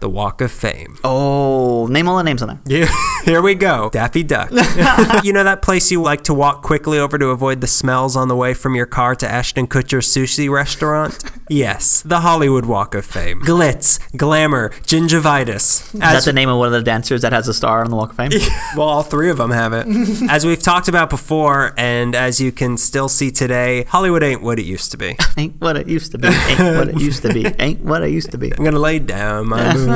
The Walk of Fame. Oh, name all the names on there. Yeah, here we go. Daffy Duck. You know that place you like to walk quickly over to avoid the smells on the way from your car to Ashton Kutcher's sushi restaurant? Yes, the Hollywood Walk of Fame. Glitz, glamour, gingivitis. Is that the name of one of the dancers that has a star on the Walk of Fame? Well, all three of them have it. As we've talked about before, and as you can still see today, Hollywood ain't what it used to be. Ain't what it used to be. Ain't what it used to be. Ain't what it used to be. I'm going to lay down my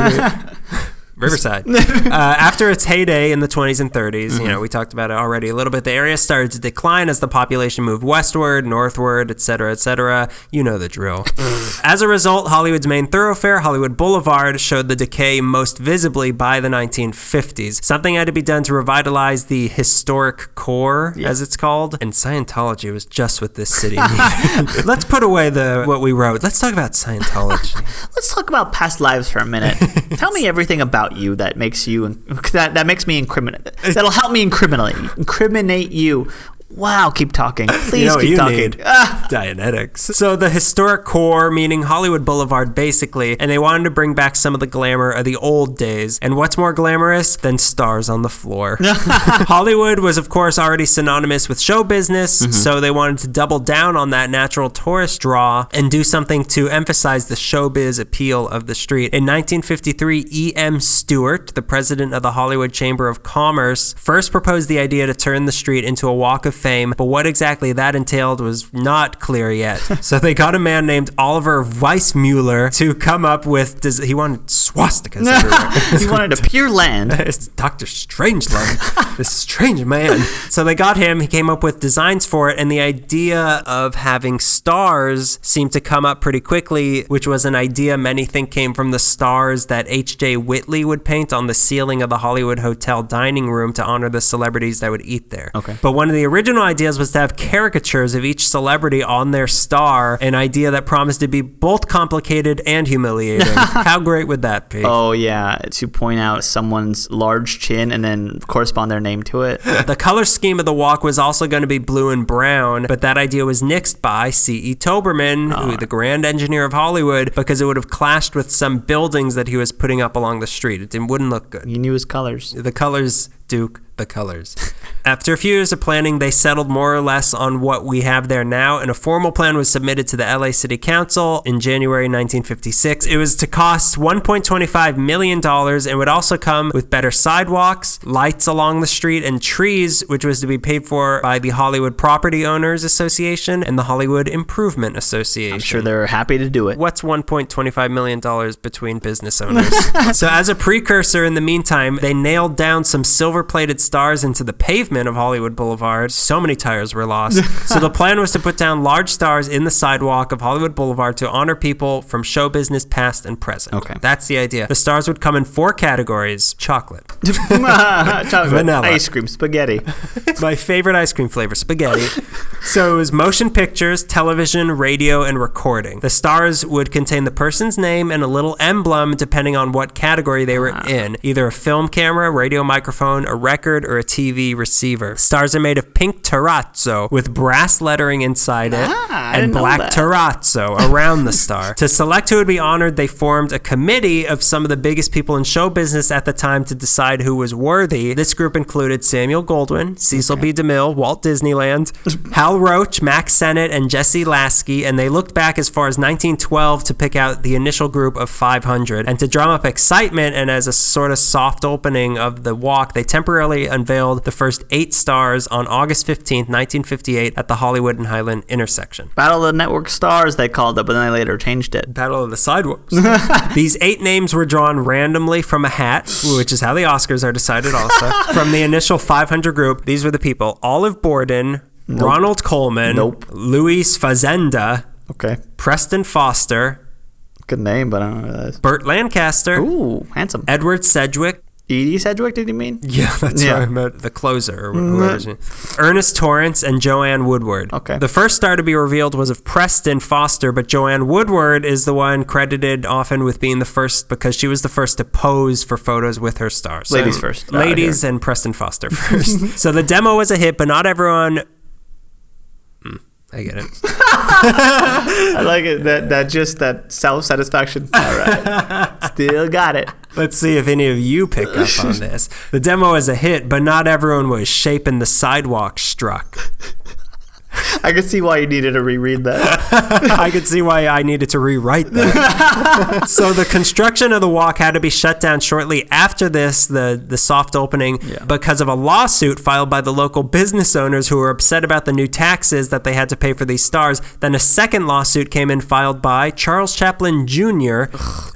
Riverside. After its heyday in the 20s and 30s, you know, we talked about it already a little bit, the area started to decline as the population moved westward, northward, etc., etc. You know the drill. As a result, Hollywood's main thoroughfare, Hollywood Boulevard, showed the decay most visibly by the 1950s. Something had to be done to revitalize the historic core, as it's called, and Scientology was just what this city needed. Let's put away what we wrote. Let's talk about Scientology. Let's talk about past lives for a minute. Tell me everything about you that makes you that makes me that'll help me incriminate you. Wow, keep talking. Please keep talking. Dianetics. So the historic core, meaning Hollywood Boulevard, basically, and they wanted to bring back some of the glamour of the old days. And what's more glamorous than stars on the floor? Hollywood was, of course, already synonymous with show business, so they wanted to double down on that natural tourist draw and do something to emphasize the showbiz appeal of the street. In 1953, E.M. Stewart, the president of the Hollywood Chamber of Commerce, first proposed the idea to turn the street into a Walk of Fame, but what exactly that entailed was not clear yet. So they got a man named Oliver Weissmuller to come up with, he wanted swastikas everywhere. He wanted a pure land. It's Dr. Strangelove, this strange man. So they got him, he came up with designs for it, and the idea of having stars seemed to come up pretty quickly, which was an idea many think came from the stars that H.J. Whitley would paint on the ceiling of the Hollywood Hotel dining room to honor the celebrities that would eat there. Okay. But one of the original ideas was to have caricatures of each celebrity on their star, an idea that promised to be both complicated and humiliating. How great would that be? Oh, yeah, to point out someone's large chin and then correspond their name to it. The color scheme of the walk was also going to be blue and brown, but that idea was nixed by C.E. Toberman, the grand engineer of Hollywood, because it would have clashed with some buildings that he was putting up along the street. It wouldn't look good. He knew his colors. The colors, Duke, the colors. After a few years of planning, they settled more or less on what we have there now, and a formal plan was submitted to the LA City Council in January 1956. It was to cost $1.25 million and would also come with better sidewalks, lights along the street, and trees, which was to be paid for by the Hollywood Property Owners Association and the Hollywood Improvement Association. I'm sure they're happy to do it. What's $1.25 million between business owners? So as a precursor, in the meantime, they nailed down some silver-plated stars into the pavement of Hollywood Boulevard. So many tires were lost. So the plan was to put down large stars in the sidewalk of Hollywood Boulevard to honor people from show business past and present. Okay. That's the idea. The stars would come in 4 categories. Chocolate. Chocolate. Vanilla. Ice cream. Spaghetti. My favorite ice cream flavor, spaghetti. So it was motion pictures, television, radio, and recording. The stars would contain the person's name and a little emblem depending on what category they were in. Either a film camera, radio microphone, a record, or a TV receiver. Stars are made of pink terrazzo with brass lettering inside it and black terrazzo around the star. To select who would be honored, they formed a committee of some of the biggest people in show business at the time to decide who was worthy. This group included Samuel Goldwyn, Cecil B. DeMille, Walt Disneyland, Hal Roach, Max Sennett, and Jesse Lasky, and they looked back as far as 1912 to pick out the initial group of 500. And to drum up excitement and as a sort of soft opening of the walk, they temporarily unveiled the first 8 stars on August 15th, 1958 at the Hollywood and Highland intersection. Battle of the Network Stars, they called it, but then they later changed it. Battle of the Sidewalks. These 8 names were drawn randomly from a hat, which is how the Oscars are decided also. From the initial 500 group, these were the people: Olive Borden, Ronald Coleman, Luis Fazenda, Preston Foster, good name, but I don't know who that is. Burt Lancaster, ooh, handsome, Edward Sedgwick, Edie Sedgwick, did you mean? Yeah, that's right. I meant the closer, or whoever. Ernest Torrance and Joanne Woodward. Okay. The first star to be revealed was of Preston Foster, but Joanne Woodward is the one credited often with being the first because she was the first to pose for photos with her stars. So ladies first. Ladies and Preston Foster first. So the demo was a hit, but not everyone... I get it. I like it. That self-satisfaction. All right. Still got it. Let's see if any of you pick up on this. The demo is a hit, but not everyone was shaping the sidewalk struck. I could see why you needed to reread that. I could see why I needed to rewrite that. So the construction of the walk had to be shut down shortly after this, the soft opening, because of a lawsuit filed by the local business owners who were upset about the new taxes that they had to pay for these stars. Then a second lawsuit came in filed by Charles Chaplin Jr.,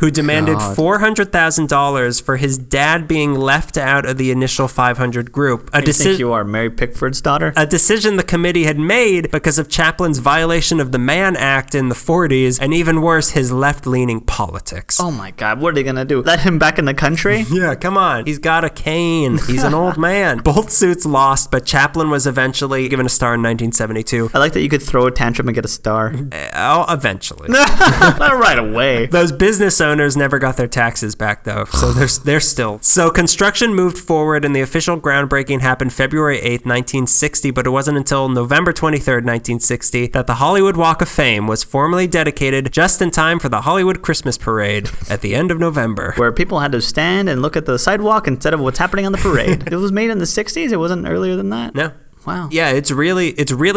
who demanded $400,000 for his dad being left out of the initial 500 group. You think you are Mary Pickford's daughter? A decision the committee had made because of Chaplin's violation of the Mann Act in the 40s, and even worse, his left-leaning politics. Oh my God, what are they going to do? Let him back in the country? Yeah, come on. He's got a cane. He's an old man. Both suits lost, but Chaplin was eventually given a star in 1972. I like that you could throw a tantrum and get a star. Eventually. Not right away. Those business owners never got their taxes back, though, so they're still. So construction moved forward, and the official groundbreaking happened February 8th, 1960, but it wasn't until November 23rd, 1960, that the Hollywood Walk of Fame was formally dedicated just in time for the Hollywood Christmas Parade at the end of November. Where people had to stand and look at the sidewalk instead of what's happening on the parade. It was made in the 60s? It wasn't earlier than that? No. Wow. Yeah, it's really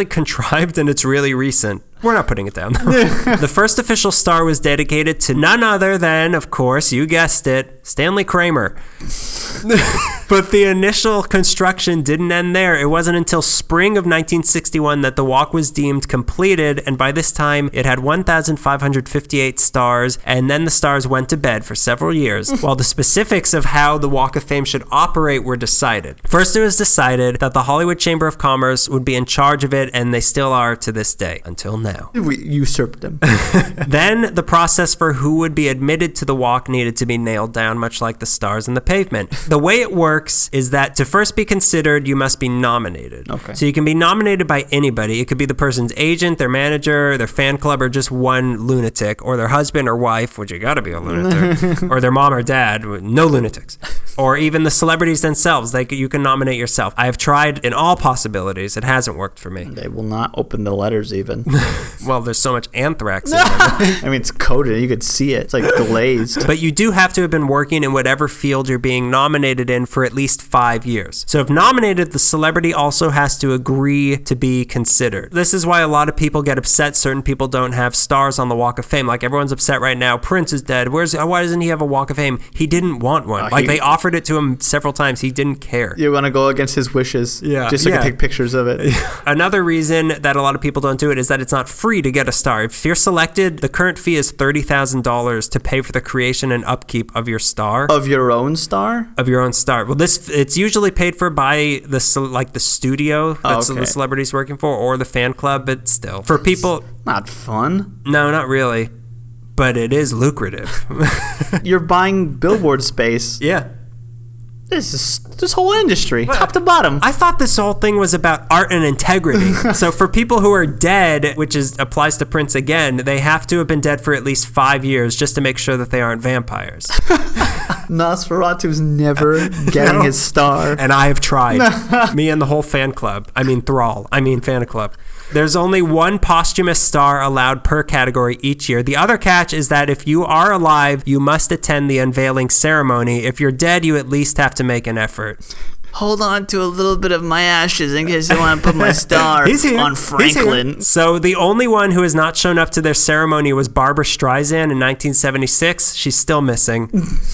contrived and it's really recent. We're not putting it down, though. The first official star was dedicated to none other than, of course, you guessed it, Stanley Kramer. But the initial construction didn't end there. It wasn't until spring of 1961 that the walk was deemed completed, and by this time, it had 1,558 stars, and then the stars went to bed for several years, while the specifics of how the Walk of Fame should operate were decided. First, it was decided that the Hollywood Chamber of Commerce would be in charge of it, and they still are to this day, until now. We usurped them. Then, the process for who would be admitted to the walk needed to be nailed down, much like the stars in the pavement. The way it works is that to first be considered, you must be nominated. Okay. So you can be nominated by anybody. It could be the person's agent, their manager, their fan club, or just one lunatic, or their husband or wife, which you gotta be a lunatic, or their mom or dad, no lunatics, or even the celebrities themselves. You can nominate yourself. I have tried in all possibilities. It hasn't worked for me. They will not open the letters even. Well, there's so much anthrax in them. I mean, it's coated. You could see it. It's like glazed. But you do have to have been working in whatever field you're being nominated in for at least 5 years. So if nominated, the celebrity also has to agree to be considered. This is why a lot of people get upset certain people don't have stars on the Walk of Fame. Like everyone's upset right now. Prince is dead. Why doesn't he have a Walk of Fame? He didn't want one. They offered it to him several times. He didn't care. You want to go against his wishes. Yeah. Just so you can take pictures of it. Another reason that a lot of people don't do it is that it's not free to get a star. If you're selected, the current fee is $30,000 to pay for the creation and upkeep of your star. Of your own star? Of your own star. Well, it's usually paid for by the studio that the celebrity's working for, or the fan club, but still. For people... Not fun. No, not really. But it is lucrative. You're buying billboard space. Yeah. This whole industry, top to bottom. I thought this whole thing was about art and integrity. So for people who are dead, which applies to Prince again, they have to have been dead for at least 5 years just to make sure that they aren't vampires. Nosferatu's never getting his star. And I have tried. Me and the whole fan club. Fan club. There's only one posthumous star allowed per category each year. The other catch is that if you are alive, you must attend the unveiling ceremony. If you're dead, you at least have to make an effort. Hold on to a little bit of my ashes in case I want to put my star on Franklin. So the only one who has not shown up to their ceremony was Barbra Streisand in 1976. She's still missing.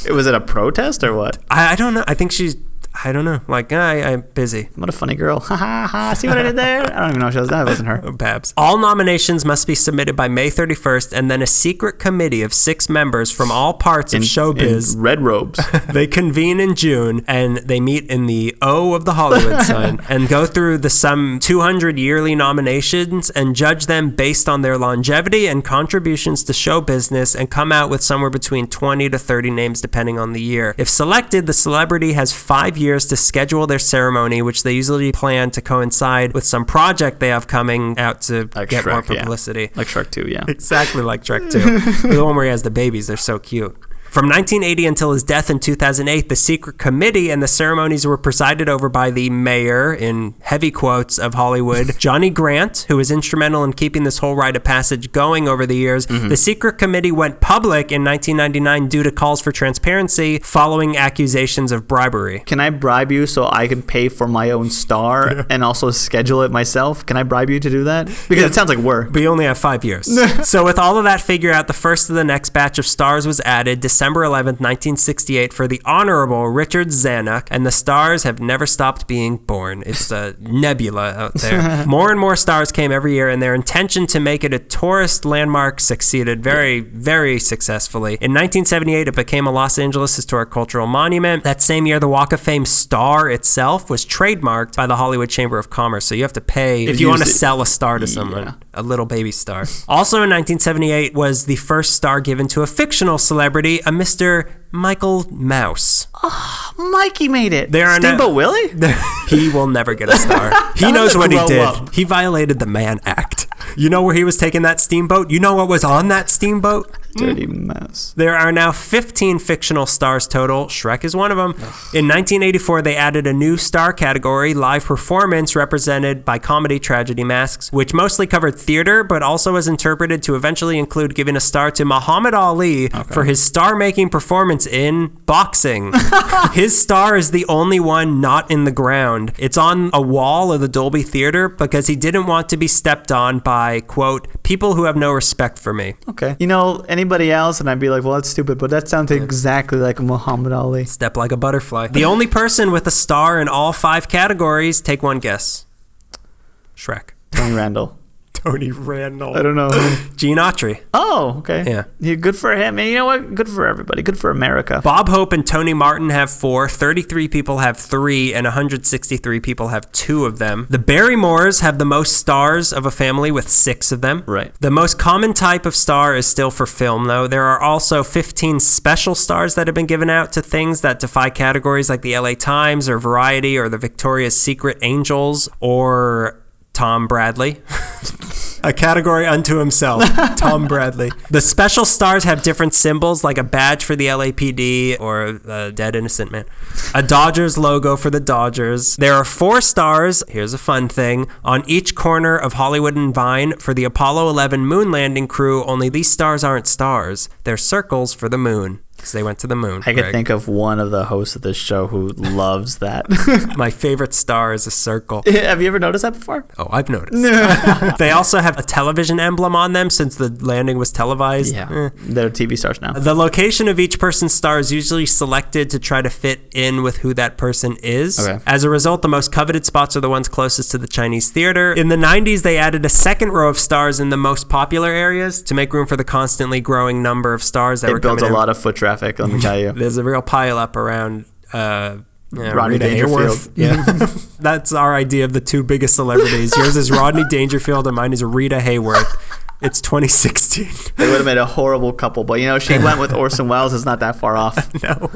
Was it a protest or what? I don't know. I think she's... I don't know. I'm busy. What a funny girl. Ha ha ha. See what I did there? I don't even know if that wasn't her. Babs. All nominations must be submitted by May 31st, and then a secret committee of 6 members from all parts of showbiz. In red robes. They convene in June, and they meet in the O of the Hollywood sign and go through some 200 yearly nominations and judge them based on their longevity and contributions to show business, and come out with somewhere between 20 to 30 names depending on the year. If selected, the celebrity has 5 years to schedule their ceremony, which they usually plan to coincide with some project they have coming out to get more publicity. Yeah. Like Shrek 2, yeah. Exactly like Shrek 2. The one where he has the babies, they're so cute. From 1980 until his death in 2008, the secret committee and the ceremonies were presided over by the mayor, in heavy quotes, of Hollywood, Johnny Grant, who was instrumental in keeping this whole rite of passage going over the years. The secret committee went public in 1999 due to calls for transparency following accusations of bribery. Can I bribe you so I can pay for my own star and also schedule it myself? Can I bribe you to do that? Because it sounds like work. But you only have 5 years. So with all of that figured out, the first of the next batch of stars was added December 11th, 1968 for the Honorable Richard Zanuck, and the stars have never stopped being born. It's a nebula out there. More and more stars came every year, and their intention to make it a tourist landmark succeeded very, very successfully. In 1978, it became a Los Angeles Historic Cultural Monument. That same year, the Walk of Fame star itself was trademarked by the Hollywood Chamber of Commerce, so you have to pay if you want to sell a star to someone, a little baby star. Also in 1978 was the first star given to a fictional celebrity, a Mr. Michael Mouse. Oh, Mikey made it. There are Steamboat Willie? He will never get a star. He knows what he did. He violated the Mann Act. You know where he was taking that steamboat? You know what was on that steamboat? Dirty Mouse. There are now 15 fictional stars total. Shrek is one of them. In 1984, they added a new star category, live performance, represented by comedy tragedy masks, which mostly covered theater, but also was interpreted to eventually include giving a star to Muhammad Ali for his star-making performance in boxing. His star is the only one not in the ground. It's on a wall of the Dolby Theater because he didn't want to be stepped on by, quote, people who have no respect for me. Okay. You know, anybody else, and I'd be like, well, that's stupid, but that sounds exactly like Muhammad Ali. Step like a butterfly. The only person with a star in all 5 categories, take one guess. Shrek. Tony Randall. Tony Randall. I don't know. Gene Autry. Oh, okay. Yeah. Good for him. And you know what? Good for everybody. Good for America. Bob Hope and Tony Martin have 4. 33 people have 3, and 163 people have 2 of them. The Barrymores have the most stars of a family with 6 of them. Right. The most common type of star is still for film, though. There are also 15 special stars that have been given out to things that defy categories like the LA Times or Variety or the Victoria's Secret Angels or Tom Bradley. A category unto himself, Tom Bradley. The special stars have different symbols, like a badge for the LAPD or a dead innocent man. A Dodgers logo for the Dodgers. There are 4 stars, here's a fun thing, on each corner of Hollywood and Vine for the Apollo 11 moon landing crew, only these stars aren't stars. They're circles for the moon. Because they went to the moon. I could think of one of the hosts of this show who loves that. My favorite star is a circle. Have you ever noticed that before? Oh, I've noticed. They also have a television emblem on them since the landing was televised. Yeah, they're TV stars now. The location of each person's star is usually selected to try to fit in with who that person is. Okay. As a result, the most coveted spots are the ones closest to the Chinese theater. In the 90s, they added a second row of stars in the most popular areas to make room for the constantly growing number of stars that were coming in. It builds a lot of foot traffic, let me tell you. There's a real pile up around Rodney Rita Dangerfield. Yeah. That's our idea of the 2 biggest celebrities. Yours is Rodney Dangerfield and mine is Rita Hayworth. It's 2016. They would have made a horrible couple, but you know, she went with Orson Welles. It's not that far off. No.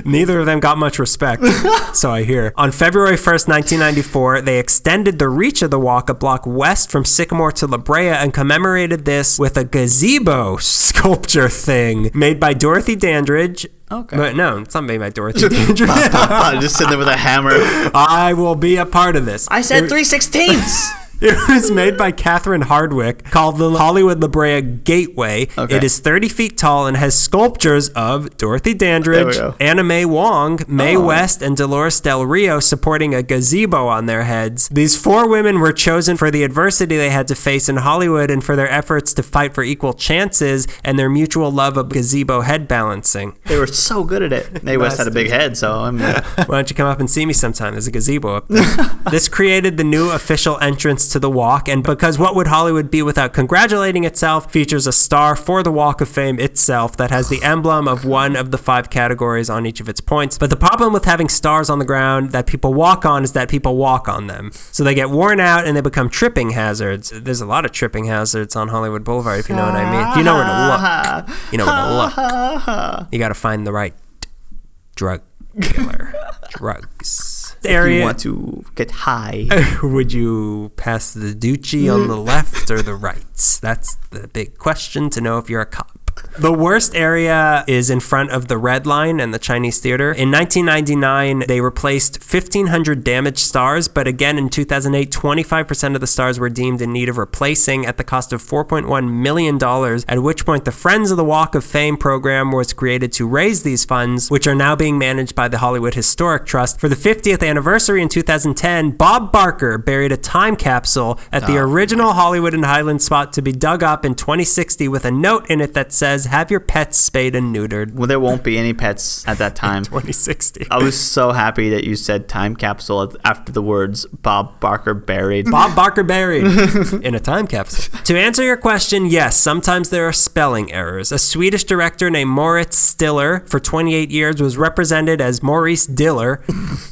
Neither of them got much respect, so I hear. On February 1st, 1994, they extended the reach of the walk a block west from Sycamore to La Brea and commemorated this with a gazebo sculpture thing made by Dorothy Dandridge. Okay. But no, it's not made by Dorothy Dandridge. Just sitting there with a hammer. I will be a part of this. I said 3/16. It was made by Catherine Hardwick, called the Hollywood La Brea Gateway. Okay. It is 30 feet tall and has sculptures of Dorothy Dandridge, Anna Mae Wong, Mae West, and Dolores Del Rio supporting a gazebo on their heads. These 4 women were chosen for the adversity they had to face in Hollywood and for their efforts to fight for equal chances and their mutual love of gazebo head balancing. They were so good at it. Mae West had a big head, so I mean. Why don't you come up and see me sometime? There's a gazebo up there. This created the new official entrance to the walk, and because what would Hollywood be without congratulating itself, features a star for the Walk of Fame itself that has the emblem of one of the 5 categories on each of its points. But the problem with having stars on the ground that people walk on is that people walk on them. So they get worn out and they become tripping hazards. There's a lot of tripping hazards on Hollywood Boulevard, if you know what I mean. If you know where to look. You know where to look. You got to find the right drug dealer. Drugs. Area. If you want to get high, would you pass the doochie on the left or the right? That's the big question to know if you're a cop. The worst area is in front of the Red Line and the Chinese Theater. In 1999, they replaced 1,500 damaged stars, but again in 2008, 25% of the stars were deemed in need of replacing at the cost of $4.1 million, at which point the Friends of the Walk of Fame program was created to raise these funds, which are now being managed by the Hollywood Historic Trust. For the 50th anniversary in 2010, Bob Barker buried a time capsule at the original Hollywood and Highland spot to be dug up in 2060 with a note in it that says, "Have your pets spayed and neutered." Well, there won't be any pets at that time. 2060. I was so happy that you said time capsule after the words Bob Barker buried. Bob Barker buried in a time capsule. To answer your question, yes, sometimes there are spelling errors. A Swedish director named Moritz Stiller for 28 years was represented as Maurice Diller.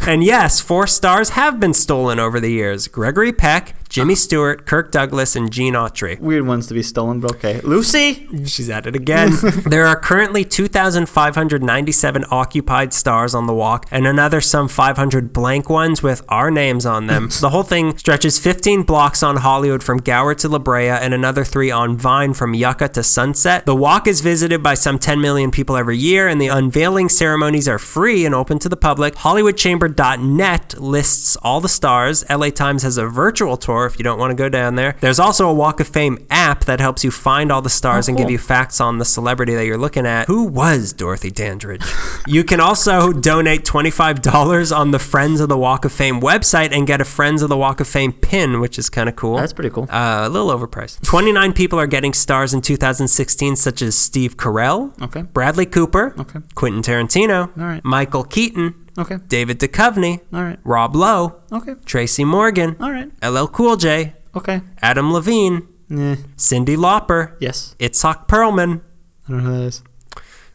And yes, 4 stars have been stolen over the years. Gregory Peck, Jimmy Stewart, Kirk Douglas, and Gene Autry. Weird ones to be stolen, but okay. Lucy? She's at it again. There are currently 2,597 occupied stars on the walk and another some 500 blank ones with our names on them. The whole thing stretches 15 blocks on Hollywood from Gower to La Brea and another 3 on Vine from Yucca to Sunset. The walk is visited by some 10 million people every year, and the unveiling ceremonies are free and open to the public. HollywoodChamber.net lists all the stars. LA Times has a virtual tour if you don't want to go down there. There's also a Walk of Fame app that helps you find all the stars and give you facts on the celebrity that you're looking at. Who was Dorothy Dandridge? You can also donate $25 on the Friends of the Walk of Fame website and get a Friends of the Walk of Fame pin, which is kind of cool. That's pretty cool. A little overpriced. 29 people are getting stars in 2016, such as Steve Carell, Okay. Bradley Cooper, Okay. Quentin Tarantino, All right. Michael Keaton, Okay. David Duchovny, All right. Rob Lowe, Okay. Tracy Morgan, All right. LL Cool J, Okay. Adam Levine, Cyndi Lauper, Yes. Itzhak Perlman, I don't know who that is.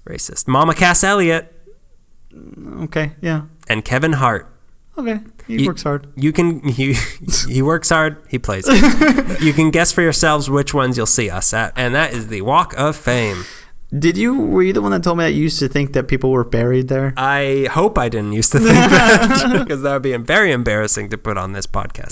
racist, Mama Cass Elliott, Okay. Yeah. and Kevin Hart. Okay. He works hard. He works hard, he plays. You can guess for yourselves which ones you'll see us at, and that is the Walk of Fame. Were you the one that told me that you used to think that people were buried there? I hope I didn't used to think that, because that would be very embarrassing to put on this podcast.